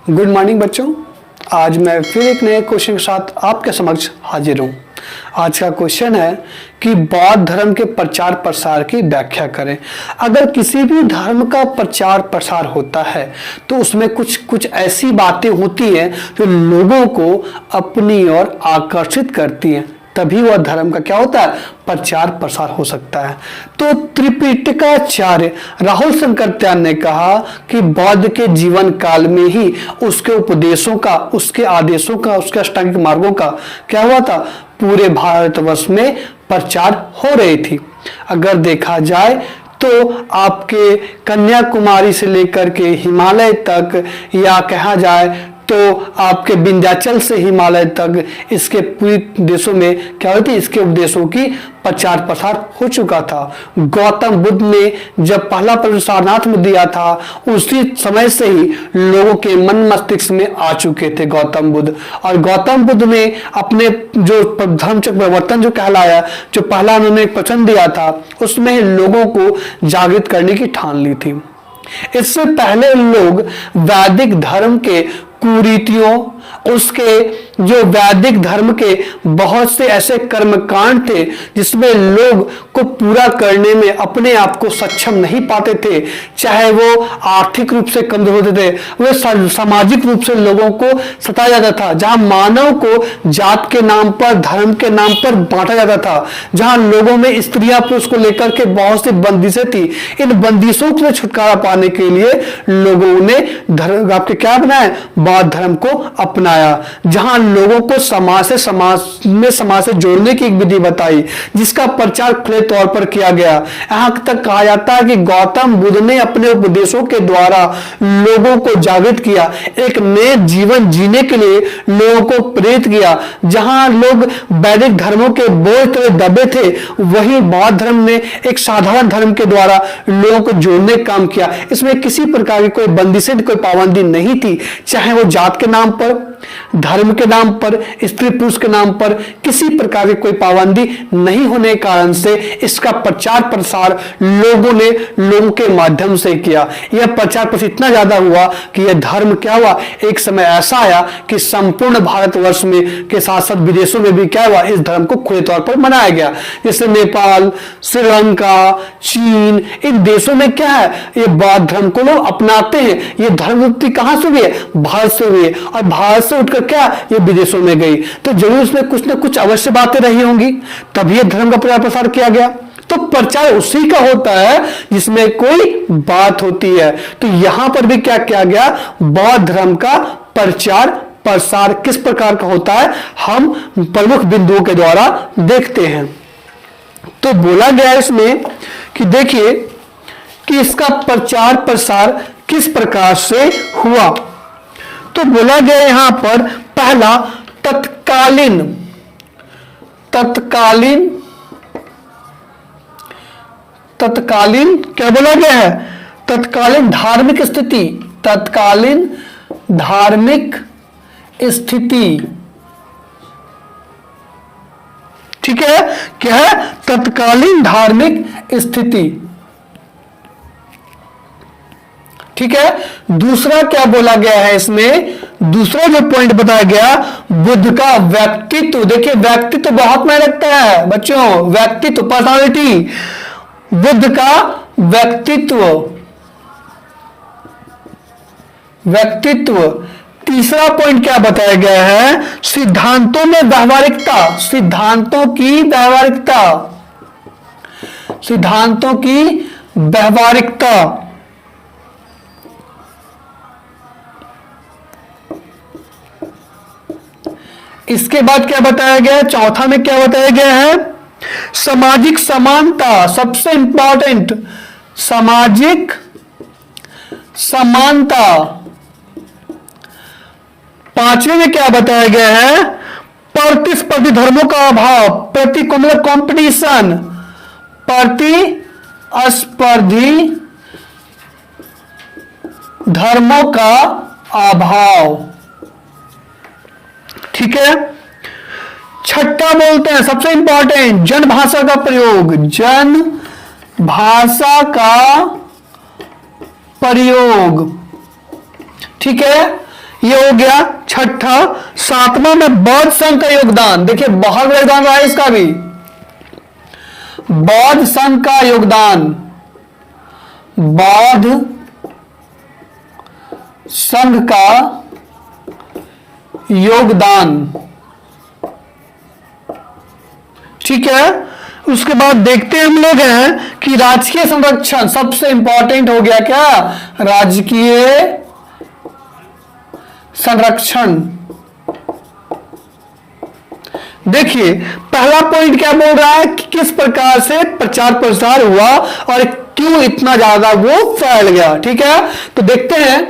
Good morning बच्चों। आज मैं फिर एक नए क्वेश्चन के साथ आपके समक्ष हाजिर हूँ। आज का क्वेश्चन है कि बौद्ध धर्म के प्रचार प्रसार की व्याख्या करें। अगर किसी भी धर्म का प्रचार प्रसार होता है तो उसमें कुछ ऐसी बातें होती हैं जो लोगों को अपनी ओर आकर्षित करती हैं, तभी वह धर्म का क्या होता है, प्रचार प्रसार हो सकता है। तो त्रिपिटकाचार्य राहुल शंकरत्यान ने कहा कि बौद्ध के जीवन काल में ही उसके उपदेशों का, उसके आदेशों का, उसके अष्टांगिक मार्गों का क्या हुआ था, पूरे भारतवर्ष में प्रचार हो रही थी। अगर देखा जाए तो आपके कन्याकुमारी से लेकर के हिमालय तक, या कहा जाए तो आपके विंध्याचल से हिमालय तक, इसके पूरे देशों में क्या होती, इसके उपदेशों की प्रचार प्रसार हो चुका था। गौतम बुद्ध ने जब पहला प्रवचन सारनाथ में दिया था, उसी समय से ही लोगों के मन मस्तिष्क में आ चुके थे गौतम बुद्ध। और गौतम बुद्ध ने अपने जो धर्मचक्र परिवर्तन जो कहलाया, जो पहला उन्होंने एक प्रवचन दिया था, उसमें लोगों को जागृत करने की ठान ली थी। इससे पहले लोग वैदिक धर्म के कुरीतियों, उसके जो वैदिक धर्म के बहुत से ऐसे कर्मकांड थे जिसमें लोग को पूरा करने में अपने आप को सक्षम नहीं पाते थे, चाहे वो आर्थिक रूप से कमजोर होते थे, वे सामाजिक रूप से लोगों को सताया जाता था, जहां मानव को जात के नाम पर, धर्म के नाम पर बांटा जाता था, जहां लोगों में स्त्रियां पुरुष को लेकर के बहुत सी बंदिशें थी। इन बंदिशों से छुटकारा पाने के लिए लोगों ने धर्म आपके क्या बनाया, बौद्ध धर्म को अपनाया, जहां लोगों को समाज से जोड़ने की एक विधि बताई, जिसका प्रचार खुले तौर पर किया गया। यहां तक कहा जाता है कि गौतम बुद्ध ने अपने उपदेशों के द्वारा लोगों को जागृत किया, एक नए जीवन जीने के लिए लोगों को प्रेरित किया। जहां लोग वैदिक धर्मों के बोझ तले दबे थे, वहीं बौद्ध धर्म ने एक साधारण धर्म के द्वारा लोगों को जोड़ने का काम किया। इसमें किसी प्रकार की कोई बंदिशें, कोई पाबंदी नहीं थी, चाहे वो जात के नाम पर, धर्म के नाम पर, स्त्री पुरुष के नाम पर, किसी प्रकार की कोई पाबंदी नहीं होने के कारण से इसका प्रचार प्रसार लोगों के माध्यम से किया। यह प्रचार प्रसार इतना ज्यादा हुआ कि यह धर्म क्या हुआ, एक समय ऐसा आया कि संपूर्ण भारतवर्ष में के साथ साथ विदेशों में भी क्या हुआ, इस धर्म को खुले तौर पर मनाया गया। जैसे नेपाल, श्रीलंका, चीन, इन देशों में क्या है, ये बौद्ध धर्म को लोग अपनाते हैं। ये धर्म मुक्ति कहां से हुई है, भारत से हुई है, और भारत से उठकर क्या ये विदेशों में गई। तो जरूर इसमें कुछ ना कुछ अवश्य बातें रही होंगी, तभी ये धर्म का प्रचार प्रसार किया गया। तो प्रचार उसी का होता है जिसमें कोई बात होती है। तो यहां पर भी क्या किया गया, बौद्ध धर्म का प्रचार प्रसार किस प्रकार का होता है, हम प्रमुख बिंदुओं के द्वारा देखते हैं। तो बोला गया इसमें कि देखिए कि इसका प्रचार प्रसार किस प्रकार से हुआ। तो बोला गया यहां पर पहला तत्कालीन क्या बोला गया है, तत्कालीन धार्मिक स्थिति, तत्कालीन धार्मिक स्थिति, ठीक है, क्या है, तत्कालीन धार्मिक स्थिति, ठीक है। दूसरा क्या बोला गया है इसमें, दूसरा जो पॉइंट बताया गया, बुद्ध का व्यक्तित्व। देखिए व्यक्तित्व बहुत मायने रखता है बच्चों, व्यक्तित्व, पर्सनालिटी, बुद्ध का व्यक्तित्व। तीसरा पॉइंट क्या बताया गया है, सिद्धांतों में व्यावहारिकता, सिद्धांतों की व्यावहारिकता। इसके बाद क्या बताया गया है, चौथा में क्या बताया गया है, सामाजिक समानता, सबसे इंपॉर्टेंट, सामाजिक समानता। पांचवें में क्या बताया गया है, प्रतिस्पर्धी धर्मों का अभाव, कॉम्पिटिशन, प्रतिस्पर्धी धर्मों का अभाव, ठीक है। छठा बोलते हैं सबसे इंपॉर्टेंट, जन भाषा का प्रयोग, जन भाषा का प्रयोग, ठीक है। ये हो गया छठा। सातवां में बौद्ध संघ का योगदान, देखिए बहुत बड़ा योगदान रहा है इसका भी, बौद्ध संघ का योगदान, बौद्ध संघ का योगदान, ठीक है। उसके बाद देखते हैं हम लोग हैं कि राजकीय संरक्षण, सबसे इंपॉर्टेंट हो गया क्या, राजकीय संरक्षण। देखिए पहला पॉइंट क्या बोल रहा है कि किस प्रकार से प्रचार प्रसार हुआ और क्यों इतना ज्यादा वो फैल गया, ठीक है। तो देखते हैं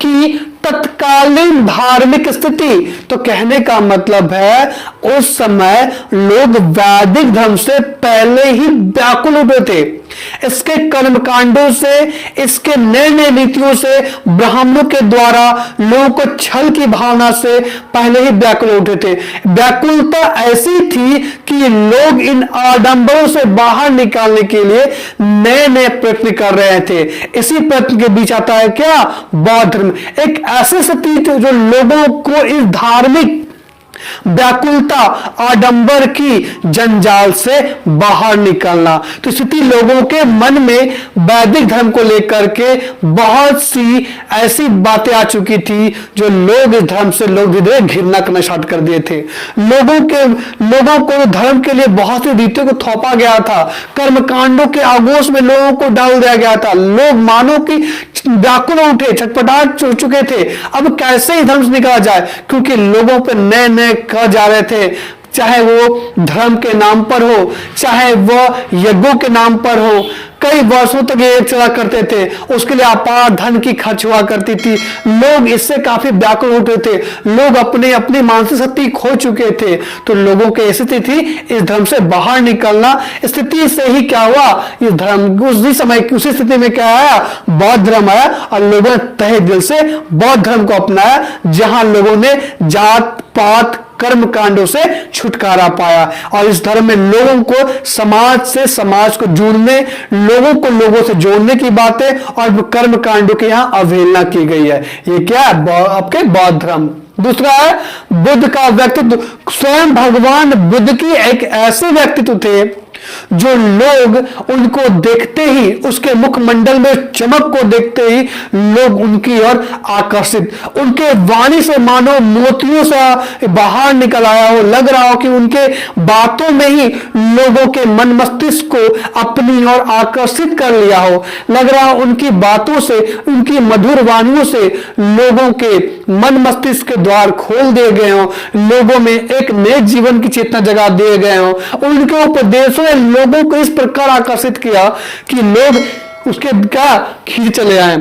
कि तत्कालीन धार्मिक स्थिति, तो कहने का मतलब है उस समय लोग वैदिक धर्म से पहले ही व्याकुल हुए थे। इसके कर्मकांडों से, इसके निर्णय नीतियों से, ब्राह्मणों के द्वारा लोगों को छल की भावना से पहले ही व्याकुल उठे थे। व्याकुलता ऐसी थी कि लोग इन आडंबरों से बाहर निकालने के लिए नए नए प्रयत्न कर रहे थे। इसी प्रयत्न के बीच आता है क्या, बौद्ध धर्म। एक ऐसी स्थिति जो लोगों को इस धार्मिक व्याकुलता, आडंबर की जंजाल से बाहर निकलना, तो स्थिति लोगों के मन में वैदिक धर्म को लेकर के बहुत सी ऐसी बातें आ चुकी थी जो लोग इस धर्म से लोग धीरे घृणा करना स्टार्ट कर दिए थे। लोगों को धर्म के लिए बहुत सी रीतियों को थोपा गया था, कर्मकांडों के आगोश में लोगों को डाल दिया गया था। लोग मानो कि व्याकुल उठे, छटपटाहट चुके थे, अब कैसे इस धर्म से निकला जाए, क्योंकि लोगों पर नए नए कर जा रहे थे, चाहे वो धर्म के नाम पर हो, चाहे वो यज्ञों के नाम पर हो। कई वर्षों तक ये चला करते थे, उसके लिए अपार धन की खर्च हुआ करती थी। लोग इससे काफी व्याकुल होते थे, लोग अपनी मानसिक शक्ति खो चुके थे। तो लोगों की स्थिति थी इस धर्म से बाहर निकलना। स्थिति से ही क्या हुआ, इस धर्म उसी समय उसी स्थिति में क्या आया, बौद्ध धर्म आया और लोगों ने तहे दिल से बौद्ध धर्म को अपनाया, जहां लोगों ने जात पात कर्म कांडों से छुटकारा पाया। और इस धर्म में लोगों को समाज से समाज को जोड़ने, लोगों को लोगों से जोड़ने की बातें और कर्म कांडों की यहां अवहेलना की गई है। ये क्या है, आपके बौद्ध धर्म। दूसरा है बुद्ध का व्यक्तित्व। स्वयं भगवान बुद्ध की एक ऐसे व्यक्तित्व थे जो लोग उनको देखते ही, उसके मुखमंडल में चमक को देखते ही लोग उनकी ओर आकर्षित, उनके वाणी से मानो मोतियों से बाहर निकल आया हो। लग रहा हो कि उनके बातों में ही लोगों के मन मस्तिष्क को अपनी ओर आकर्षित कर लिया हो। लग रहा हो उनकी बातों से, उनकी मधुर वाणियों से लोगों के मन मस्तिष्क के द्वार खोल दिए गए हो, लोगों में एक नए जीवन की चेतना जगा दिए गए हो। उनके उपदेशों ने लोगों को इस प्रकार आकर्षित किया कि लोग उसके क्या खींच चले आए।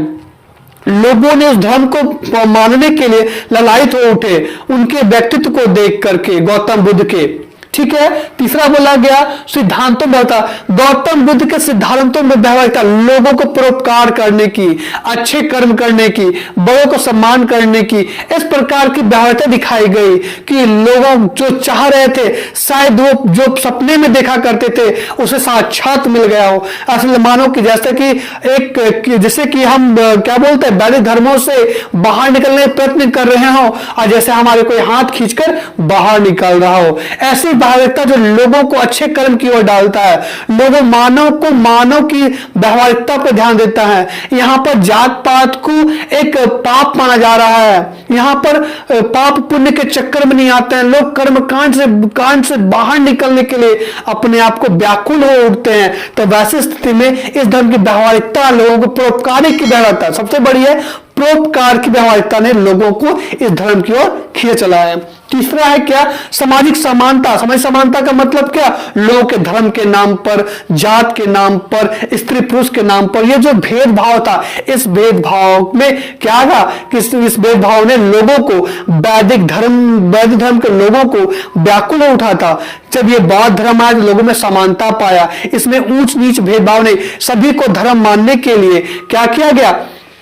लोगों ने उस धर्म को मानने के लिए ललायित हो उठे उनके व्यक्तित्व को देख करके, गौतम बुद्ध के। ठीक है। तीसरा बोला गया सिद्धांतों में होता, गौतम बुद्ध के सिद्धांतों में व्यवहारिकता, लोगों को परोपकार करने की, अच्छे कर्म करने की, बड़ों को सम्मान करने की, इस प्रकार की व्यवहारिकता दिखाई गई कि लोगों जो चाह रहे थे, शायद वो जो सपने में देखा करते थे उसे साक्षात मिल गया हो। असल मानो कि जैसे कि जैसे कि हम क्या बोलते हैं, वैदिक धर्मों से बाहर निकलने प्रयत्न कर रहे हो और जैसे हमारे कोई हाथ खींचकर बाहर निकल रहा हो, ऐसी व्यवहारिकता जो लोगों को अच्छे कर्म की ओर डालता है, लोगों मानव की व्यवहारिकता पर ध्यान देता है। यहाँ पर जात पात को एक पाप माना जा रहा है, यहाँ पर पाप पुण्य के चक्कर में नहीं आते हैं लोग, कर्म कांड से बाहर निकलने के लिए अपने आप को व्याकुल हो उठते हैं। तो वैसी स्थिति में इस धर्म की व्यवहारिकता, लोगों को परोपकारी की व्यवहारिकता, सबसे बड़ी है परोपकार की व्यवहारिकता ने लोगों को इस धर्म की ओर खींच चला है। तीसरा है क्या, सामाजिक समानता। सामाजिक समानता का मतलब क्या, लोगों के धर्म के नाम पर, जात के नाम पर, स्त्री पुरुष के नाम पर ये जो भेदभाव था, इस भेदभाव में क्या था कि इस भेदभाव ने लोगों को, वैदिक धर्म के लोगों को व्याकुल उठा था। जब ये बौद्ध धर्म आया लोगों में समानता पाया, इसमें ऊंच नीच भेदभाव नहीं, सभी को धर्म मानने के लिए क्या किया गया,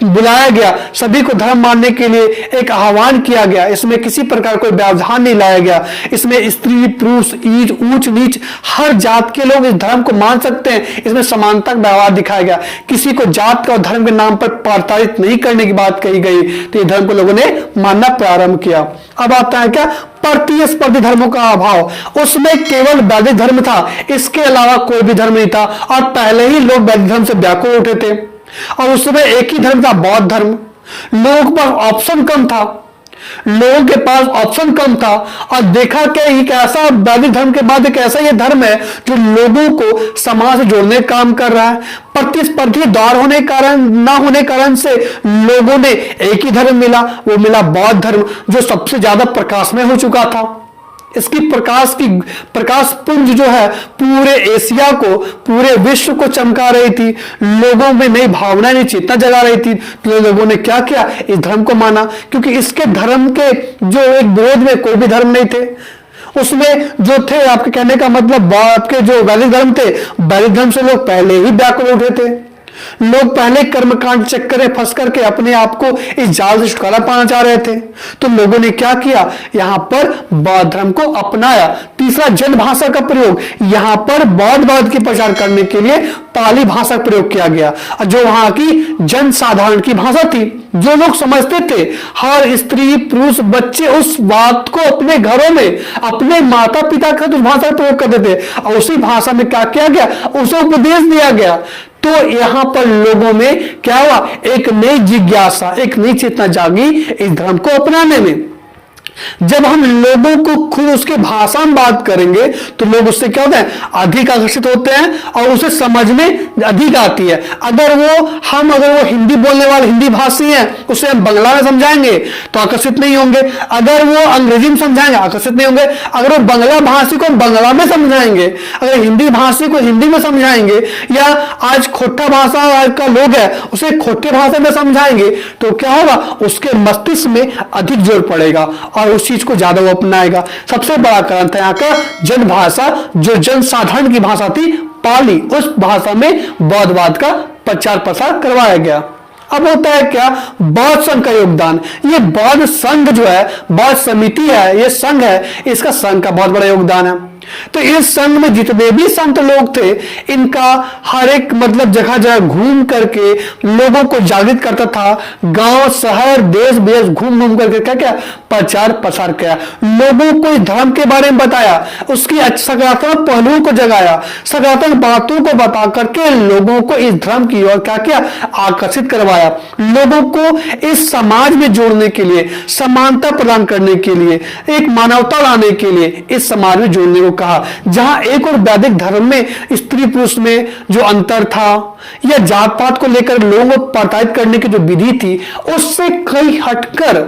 बुलाया गया, सभी को धर्म मानने के लिए एक आह्वान किया गया। इसमें किसी प्रकार कोई व्यवधान नहीं लाया गया। इसमें स्त्री पुरुष ऊंच नीच हर जात के लोग इस धर्म को मान सकते हैं। इसमें समानता का व्यवहार दिखाया गया, किसी को जात का और धर्म के नाम पर प्रताड़ित नहीं करने की बात कही गई। तो ये धर्म को लोगों ने मानना प्रारंभ किया। अब आता है क्या, प्रतिस्पर्धी धर्मों का अभाव। उसमें केवल वैदिक धर्म था, इसके अलावा कोई भी धर्म नहीं था, और पहले ही लोग वैदिक धर्म से व्याकुल उठे थे, और उस समय एक ही धर्म था, बौद्ध धर्म। लोगों पर ऑप्शन कम था, लोगों के पास ऑप्शन कम था, और देखा कि एक ऐसा वैदिक धर्म के बाद एक ऐसा ये धर्म है जो लोगों को समाज से जोड़ने का काम कर रहा है। प्रतिस्पर्धी दौर होने कारण ना होने कारण से लोगों ने एक ही धर्म मिला, वो मिला बौद्ध धर्म, जो सबसे ज्यादा प्रकाशमय हो चुका था। इसकी प्रकाश पुंज जो है पूरे एशिया को, पूरे विश्व को चमका रही थी, लोगों में नई भावना, नई चेतना जगा रही थी। तो लोगों ने क्या किया, इस धर्म को माना, क्योंकि इसके धर्म के जो एक विरोध में कोई भी धर्म नहीं थे। उसमें जो थे, आपके कहने का मतलब आपके जो वैदिक धर्म थे, वैदिक धर्म से लोग पहले ही व्याकुल उठे थे। लोग पहले कर्मकांड चक्कर में फंस करके अपने आप को इस जाल से छुटकारा पाना चाह रहे थे। तो लोगों ने क्या किया, यहां पर बौद्ध धर्म को अपनाया। तीसरा, जन भाषा का प्रयोग। यहां पर बौद्ध के प्रचार करने के लिए पाली भाषा का प्रयोग किया गया, जो वहां की जन साधारण की भाषा थी, जो लोग समझते थे। हर स्त्री, पुरुष, बच्चे उस बात को अपने घरों में अपने माता पिता का उस भाषा का प्रयोग करते थे, और उसी भाषा में क्या किया गया, उसे उपदेश दिया गया। तो यहां पर लोगों में क्या हुआ, एक नई जिज्ञासा, एक नई चेतना जागी इस धर्म को अपनाने में। जब हम लोगों को खुद उसके भाषा में बात करेंगे तो लोग उससे क्या होते हैं, अधिक आकर्षित होते हैं, और उसे समझ में अधिक आती है। अगर वो हिंदी बोलने वाले हिंदी भाषी हैं, उसे हम बांग्ला में समझाएंगे तो आकर्षित नहीं होंगे। अगर वो अंग्रेजी में समझाएंगे, आकर्षित नहीं होंगे। अगर वो बांग्ला भाषी को बांग्ला में समझाएंगे, अगर हिंदी भाषी को हिंदी में समझाएंगे, या आज खोटा भाषा का लोग है उसे खोटे भाषा में समझाएंगे, तो क्या होगा, उसके मस्तिष्क में अधिक जोर पड़ेगा और उस चीज को ज्यादा वो अपनाएगा। सबसे बड़ा कारण था यहाँ का जन भाषा, जो जन साधारण की भाषा थी, पाली। उस भाषा में बौद्धवाद का प्रचार प्रसार करवाया गया। अब होता है क्या, बौद्ध संघ का योगदान। ये बौद्ध संघ जो है, बौद्ध समिति है, ये संघ है, इसका संघ का बहुत बड़ा योगदान है। तो इस संघ में जितने भी संत लोग थे, इनका हर एक मतलब जगह जगह घूम करके लोगों को जागृत करता था। गांव, शहर, देश विदेश घूम घूम करके क्या क्या प्रचार प्रसार किया, लोगों को इस धर्म के बारे में बताया, उसकी सकारात्मक पहलुओं को जगाया, सकारात्मक बातों को बता करके लोगों को इस धर्म की ओर क्या क्या आकर्षित करवाया। लोगों को इस समाज में जोड़ने के लिए, समानता प्रदान करने के लिए, एक मानवता लाने के लिए इस समाज में जोड़ने को कहा। जहां एक और वैदिक धर्म में स्त्री पुरुष में जो अंतर था, या जात पात को लेकर लोगों को प्रताड़ित करने की जो विधि थी, उससे कई हटकर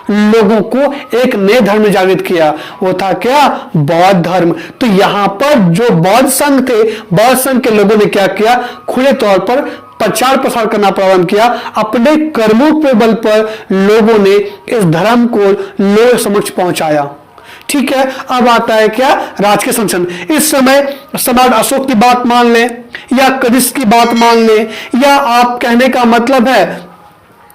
लोगों को एक नए धर्म में जागृत किया। वो था क्या, बौद्ध धर्म। तो यहां पर जो बौद्ध संघ थे, बौद्ध संघ के लोगों ने क्या किया, खुले तौर पर प्रचार प्रसार करना प्रारंभ किया। अपने कर्मों के बल पर लोगों ने इस धर्म को लोगों समक्ष पहुंचाया। ठीक है, अब आता है क्या, राजकीय संरक्षण। इस समय सम्राट अशोक की बात मान लें, या कनिष्क की बात मान लें, या आप कहने का मतलब है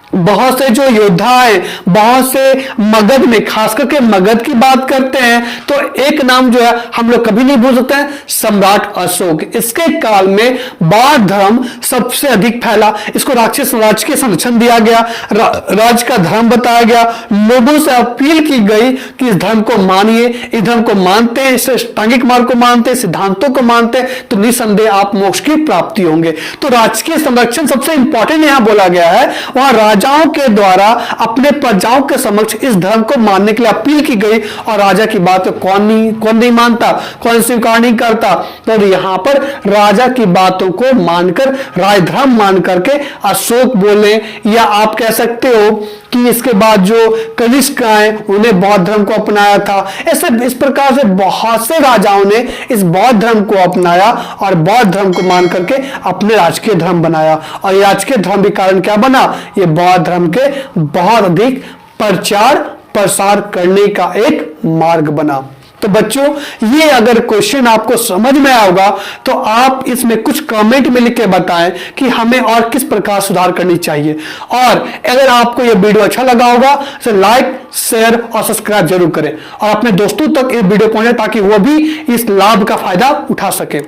बहुत से जो योद्धा हैं, बहुत से मगध में, खास करके मगध की बात करते हैं तो एक नाम जो है हम लोग कभी नहीं भूल सकते हैं, सम्राट अशोक। इसके काल में बौद्ध धर्म सबसे अधिक फैला। इसको राक्षस राज्य के संरक्षण दिया गया, राज्य का धर्म बताया गया, लोगों से अपील की गई कि इस धर्म को मानिए, इस धर्म को मानते हैं, इस अष्टांगिक मार्ग को मानते हैं, सिद्धांतों को मानते हैं, तो निसंदेह आप मोक्ष की प्राप्ति होंगे। तो राजकीय संरक्षण सबसे इंपॉर्टेंट यहां बोला गया है। वहां राजाओं के द्वारा अपने प्रजाओं के समक्ष इस धर्म को मानने के लिए अपील की गई, और राजा की बात कौन नहीं मानता, कौन स्वीकार नहीं करता। तो यहां पर राजा की बातों को मानकर, राजधर्म मान करके अशोक बोले, या आप कह सकते हो कि इसके बाद जो कनिष्क आए उन्हें बौद्ध धर्म को अपनाया था। ऐसे इस प्रकार से बहुत से राजाओं ने इस बौद्ध धर्म को अपनाया और बौद्ध धर्म को मान करके अपने राजकीय धर्म बनाया। और ये राजकीय धर्म के कारण क्या बना, ये बौद्ध धर्म के बहुत अधिक प्रचार प्रसार करने का एक मार्ग बना। तो बच्चों, ये अगर क्वेश्चन आपको समझ में आया होगा तो आप इसमें कुछ कमेंट में लिख के बताएं कि हमें और किस प्रकार सुधार करनी चाहिए। और अगर आपको ये वीडियो अच्छा लगा होगा तो लाइक, शेयर और सब्सक्राइब जरूर करें, और अपने दोस्तों तक ये वीडियो पहुंचाएं ताकि वो भी इस लाभ का फायदा उठा सके।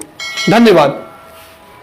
धन्यवाद।